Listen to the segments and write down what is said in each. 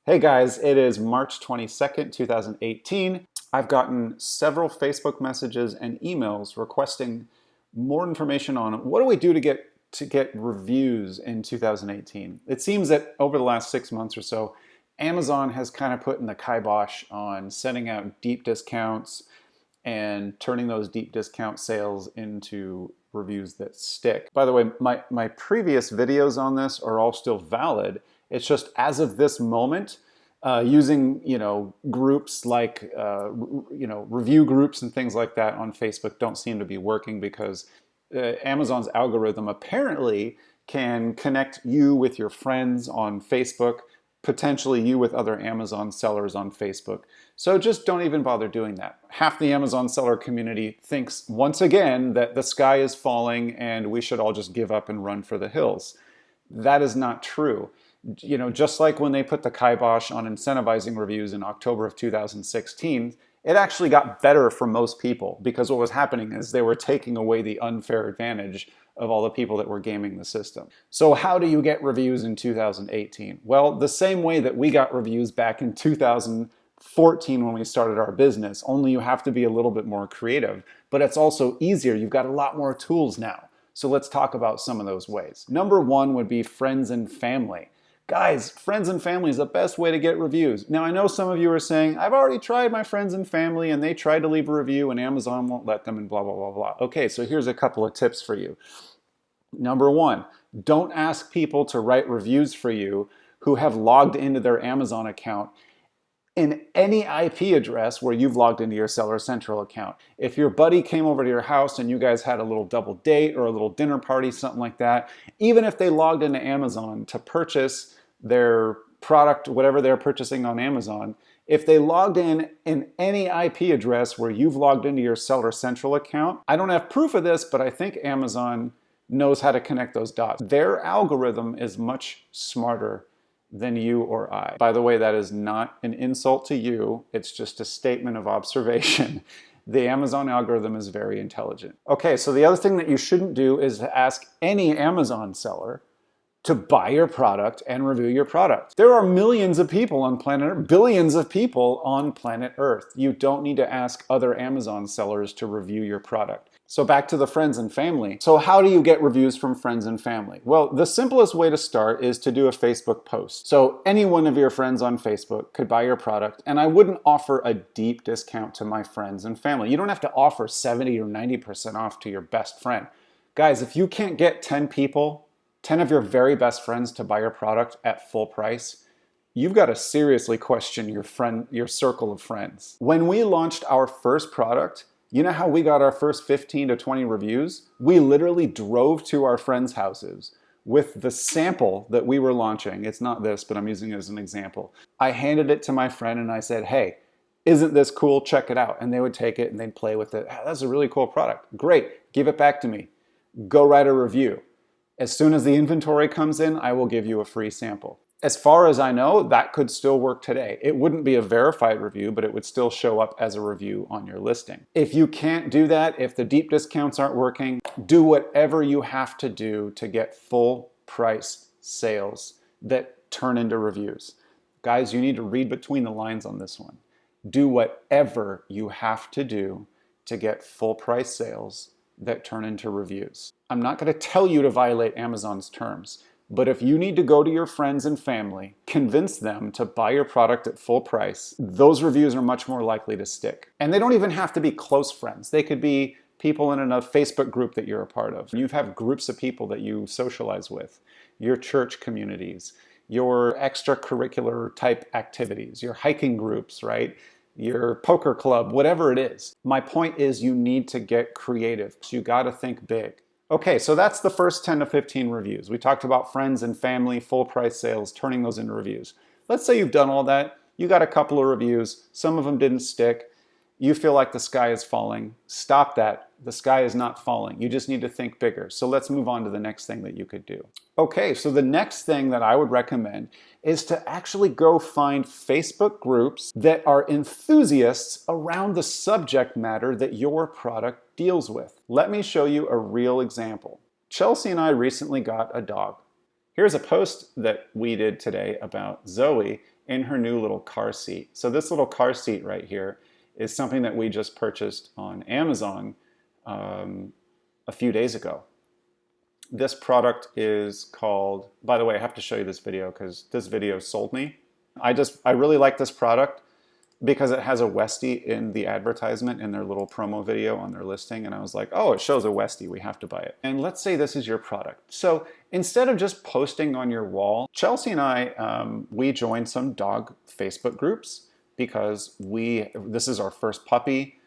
Hey guys, it is March 22nd, 2018. I've gotten several Facebook messages and emails requesting more information on what do we do to get reviews in 2018. It seems that over the last 6 months or so, Amazon has kind of put in the kibosh on sending out deep discounts and turning those deep discount sales into reviews that stick. By the way, my previous videos on this are all still valid. It's just as of this moment, using groups like review groups and things like that on Facebook don't seem to be working because Amazon's algorithm apparently can connect you with your friends on Facebook, potentially you with other Amazon sellers on Facebook. So just don't even bother doing that. Half the Amazon seller community thinks once again that the sky is falling and we should all just give up and run for the hills. That is not true. Just like when they put the kibosh on incentivizing reviews in October of 2016, it actually got better for most people because what was happening is they were taking away the unfair advantage of all the people that were gaming the system. So how do you get reviews in 2018? Well, the same way that we got reviews back in 2014 when we started our business, only you have to be a little bit more creative, but it's also easier. You've got a lot more tools now. So let's talk about some of those ways. Number one would be friends and family. Guys, friends and family is the best way to get reviews. Now, I know some of you are saying, I've already tried my friends and family and they tried to leave a review and Amazon won't let them and blah, blah, blah, blah. Okay, so here's a couple of tips for you. Number one, don't ask people to write reviews for you who have logged into their Amazon account in any IP address where you've logged into your Seller Central account. If your buddy came over to your house and you guys had a little double date or a little dinner party, something like that, even if they logged into Amazon to purchase their product, whatever they're purchasing on Amazon, if they logged in any IP address where you've logged into your Seller Central account, I don't have proof of this, but I think Amazon knows how to connect those dots. Their algorithm is much smarter than you or I. By the way, that is not an insult to you. It's just a statement of observation. The Amazon algorithm is very intelligent. Okay, so the other thing that you shouldn't do is ask any Amazon seller to buy your product and review your product. There are millions of people on planet Earth, billions of people on planet Earth. You don't need to ask other Amazon sellers to review your product. So back to the friends and family. So how do you get reviews from friends and family? Well, the simplest way to start is to do a Facebook post. So any one of your friends on Facebook could buy your product, and I wouldn't offer a deep discount to my friends and family. You don't have to offer 70 or 90% off to your best friend. Guys, if you can't get 10 people, 10 of your very best friends to buy your product at full price, you've got to seriously question your circle of friends. When we launched our first product, you know how we got our first 15 to 20 reviews? We literally drove to our friends' houses with the sample that we were launching. It's not this, but I'm using it as an example. I handed it to my friend and I said, hey, isn't this cool? Check it out. And they would take it and they'd play with it. That's a really cool product. Great, give it back to me. Go write a review. As soon as the inventory comes in, I will give you a free sample. As far as I know, that could still work today. It wouldn't be a verified review, but it would still show up as a review on your listing. If you can't do that, if the deep discounts aren't working, do whatever you have to do to get full price sales that turn into reviews. Guys, you need to read between the lines on this one. Do whatever you have to do to get full price sales that turn into reviews. I'm not going to tell you to violate Amazon's terms, but if you need to go to your friends and family, convince them to buy your product at full price, those reviews are much more likely to stick. And they don't even have to be close friends. They could be people in a Facebook group that you're a part of. You have groups of people that you socialize with, your church communities, your extracurricular type activities, your hiking groups, right? Your poker club, whatever it is. My point is you need to get creative. So you got to think big. Okay, so that's the first 10 to 15 reviews. We talked about friends and family, full price sales, turning those into reviews. Let's say you've done all that. You got a couple of reviews. Some of them didn't stick. You feel like the sky is falling. Stop that. The sky is not falling. You just need to think bigger. So let's move on to the next thing that you could do. Okay, so the next thing that I would recommend is to actually go find Facebook groups that are enthusiasts around the subject matter that your product deals with. Let me show you a real example. Chelsea and I recently got a dog. Here's a post that we did today about Zoe in her new little car seat. So this little car seat right here is something that we just purchased on Amazon a few days ago. This product is called, by the way, I have to show you this video because this video sold me. I really like this product because it has a Westie in the advertisement in their little promo video on their listing. And I was like, oh, it shows a Westie, we have to buy it. And let's say this is your product. So instead of just posting on your wall, Chelsea and I, we joined some dog Facebook groups because this is our first puppy.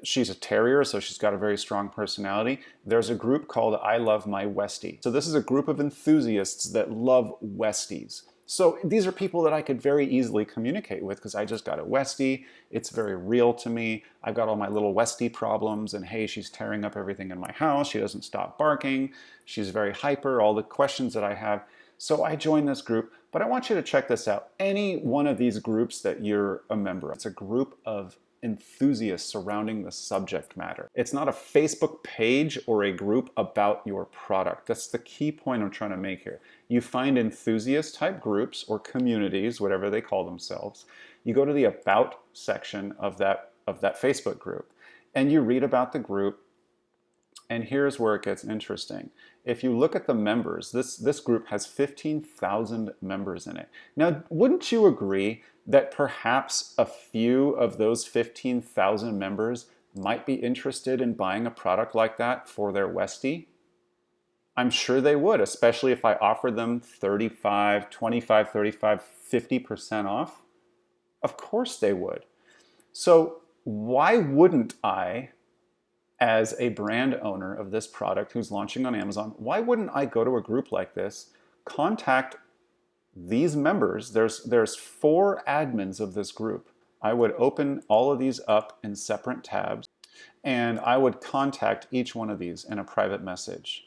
She's a terrier, so she's got a very strong personality. There's a group called I Love My Westie. So this is a group of enthusiasts that love Westies. So these are people that I could very easily communicate with because I just got a Westie. It's very real to me. I've got all my little Westie problems and hey, she's tearing up everything in my house. She doesn't stop barking. She's very hyper, all the questions that I have. So I joined this group, but I want you to check this out. Any one of these groups that you're a member of, it's a group of enthusiasts surrounding the subject matter. It's not a Facebook page or a group about your product. That's the key point I'm trying to make here. You find enthusiast type groups or communities, whatever they call themselves. You go to the About section of that Facebook group and you read about the group. And here's where it gets interesting. If you look at the members, this group has 15,000 members in it. Now, wouldn't you agree that perhaps a few of those 15,000 members might be interested in buying a product like that for their Westie? I'm sure they would, especially if I offered them 35, 25, 35, 50% off. Of course they would. So why wouldn't I, as a brand owner of this product who's launching on Amazon, why wouldn't I go to a group like this, contact these members? There's 4 admins of this group. I would open all of these up in separate tabs and I would contact each one of these in a private message.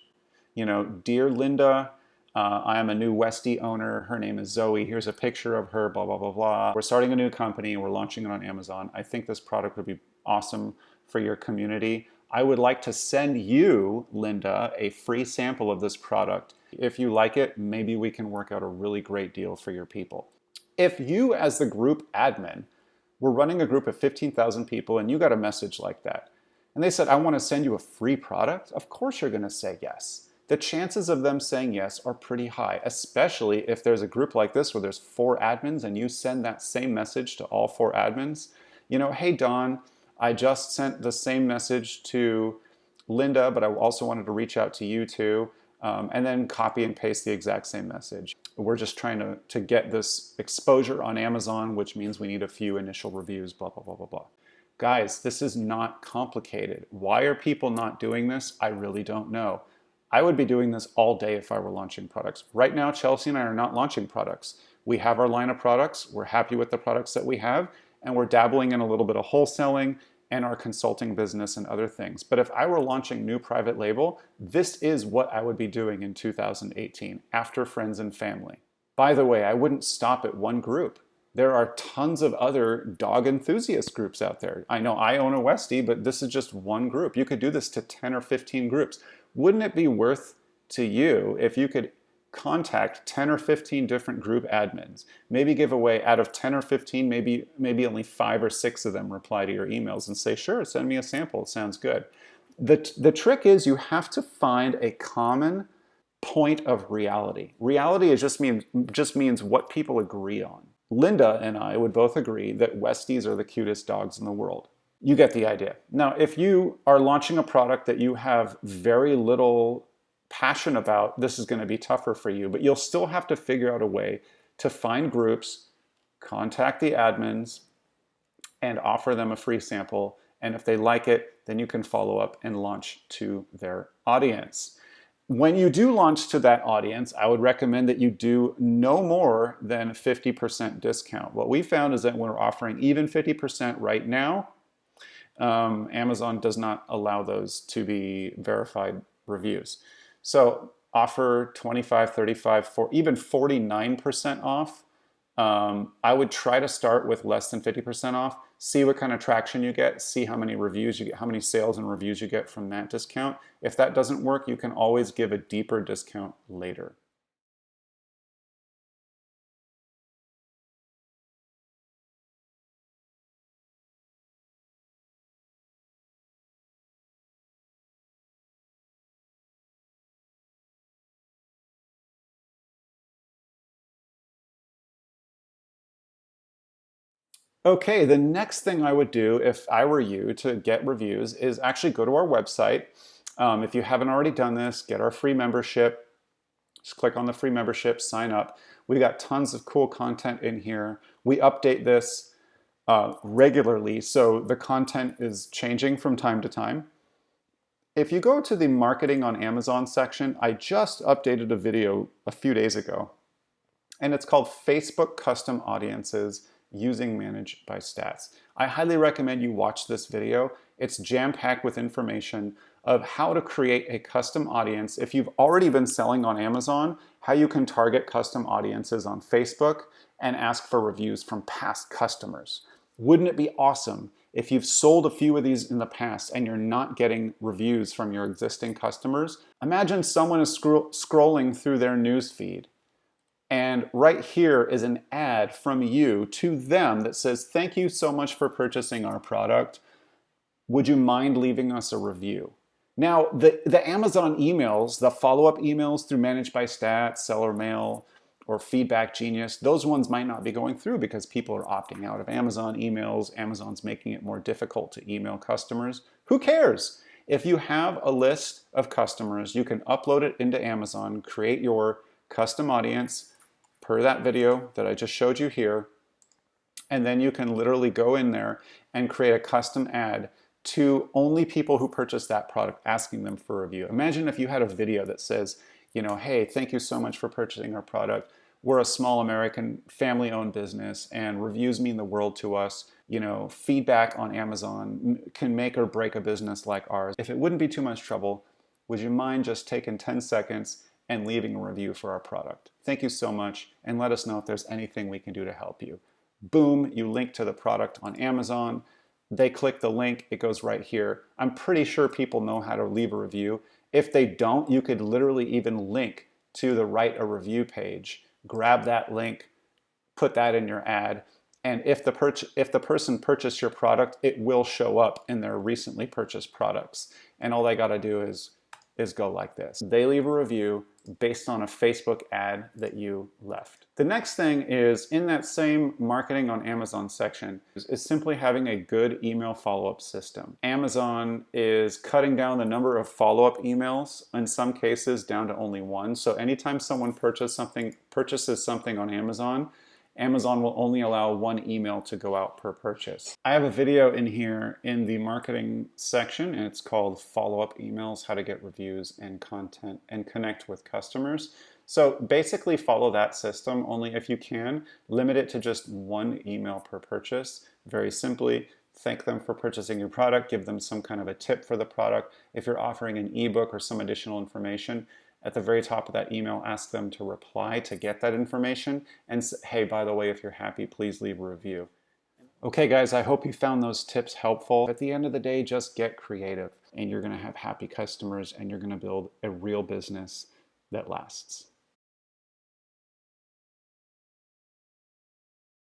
You know, dear Linda, I am a new Westie owner. Her name is Zoe. Here's a picture of her, blah, blah, blah, blah. We're starting a new company. We're launching it on Amazon. I think this product would be awesome for your community. I would like to send you, Linda, a free sample of this product. If you like it, maybe we can work out a really great deal for your people. If you, as the group admin, were running a group of 15,000 people and you got a message like that, and they said, I want to send you a free product, of course you're going to say yes. The chances of them saying yes are pretty high, especially if there's a group like this where there's 4 admins and you send that same message to all 4 admins. You know, hey, Don, I just sent the same message to Linda, but I also wanted to reach out to you too, and then copy and paste the exact same message. We're just trying to get this exposure on Amazon, which means we need a few initial reviews, blah, blah, blah, blah, blah. Guys, this is not complicated. Why are people not doing this? I really don't know. I would be doing this all day if I were launching products. Right now, Chelsea and I are not launching products. We have our line of products. We're happy with the products that we have, and we're dabbling in a little bit of wholesaling and our consulting business and other things. But if I were launching new private label, this is what I would be doing in 2018 after friends and family. By the way, I wouldn't stop at one group. There are tons of other dog enthusiast groups out there. I know I own a Westie, but this is just one group. You could do this to 10 or 15 groups. Wouldn't it be worth to you if you could contact 10 or 15 different group admins, maybe give away out of 10 or 15, maybe only 5 or 6 of them reply to your emails and say, sure, send me a sample, it sounds good. The trick is you have to find a common point of reality. Reality is just means what people agree on. Linda and I would both agree that Westies are the cutest dogs in the world. You get the idea. Now, if you are launching a product that you have very little passion about, this is going to be tougher for you, but you'll still have to figure out a way to find groups, contact the admins, and offer them a free sample. And if they like it, then you can follow up and launch to their audience. When you do launch to that audience, I would recommend that you do no more than 50% discount. What we found is that when we're offering even 50% right now, Amazon does not allow those to be verified reviews. So offer 25, 35, even 49% off. I would try to start with less than 50% off, see what kind of traction you get, see how many reviews you get, how many sales and reviews you get from that discount. If that doesn't work, you can always give a deeper discount later. Okay, the next thing I would do if I were you to get reviews is actually go to our website. If you haven't already done this, get our free membership. Just click on the free membership, sign up. We got tons of cool content in here. We update this regularly, so the content is changing from time to time. If you go to the marketing on Amazon section, I just updated a video a few days ago, and it's called Facebook Custom Audiences Using Managed by Stats. I highly recommend you watch this video. It's jam-packed with information of how to create a custom audience. If you've already been selling on Amazon, how you can target custom audiences on Facebook and ask for reviews from past customers. Wouldn't it be awesome if you've sold a few of these in the past and you're not getting reviews from your existing customers? Imagine someone is scrolling through their news feed, and right here is an ad from you to them that says, "Thank you so much for purchasing our product. Would you mind leaving us a review?" Now, the Amazon emails, the follow-up emails through Managed by Stats, Seller Mail, or Feedback Genius, those ones might not be going through because people are opting out of Amazon emails. Amazon's making it more difficult to email customers. Who cares? If you have a list of customers, you can upload it into Amazon, create your custom audience per that video that I just showed you here, and then you can literally go in there and create a custom ad to only people who purchase that product, asking them for a review. Imagine if you had a video that says, hey, thank you so much for purchasing our product. We're a small American family-owned business and reviews mean the world to us. Feedback on Amazon can make or break a business like ours. If it wouldn't be too much trouble, would you mind just taking 10 seconds and leaving a review for our product? Thank you so much, and let us know if there's anything we can do to help you. Boom, you link to the product on Amazon. They click the link, it goes right here. I'm pretty sure people know how to leave a review. If they don't, you could literally even link to the Write a Review page. Grab that link, put that in your ad, and if the person purchased your product, it will show up in their recently purchased products. And all they gotta do is go like this. They leave a review based on a Facebook ad that you left. The next thing is, in that same marketing on Amazon section, is simply having a good email follow-up system. Amazon is cutting down the number of follow-up emails, in some cases down to only one. So anytime someone purchases something on Amazon, Amazon will only allow one email to go out per purchase. I have a video in here in the marketing section, and it's called Follow-up Emails, How to Get Reviews and Content and Connect with Customers. So basically follow that system, only if you can, limit it to just one email per purchase. Very simply, thank them for purchasing your product, give them some kind of a tip for the product. If you're offering an ebook or some additional information, at the very top of that email, ask them to reply to get that information and say, hey, by the way, if you're happy, please leave a review. Okay, guys, I hope you found those tips helpful. At the end of the day, just get creative and you're gonna have happy customers and you're gonna build a real business that lasts.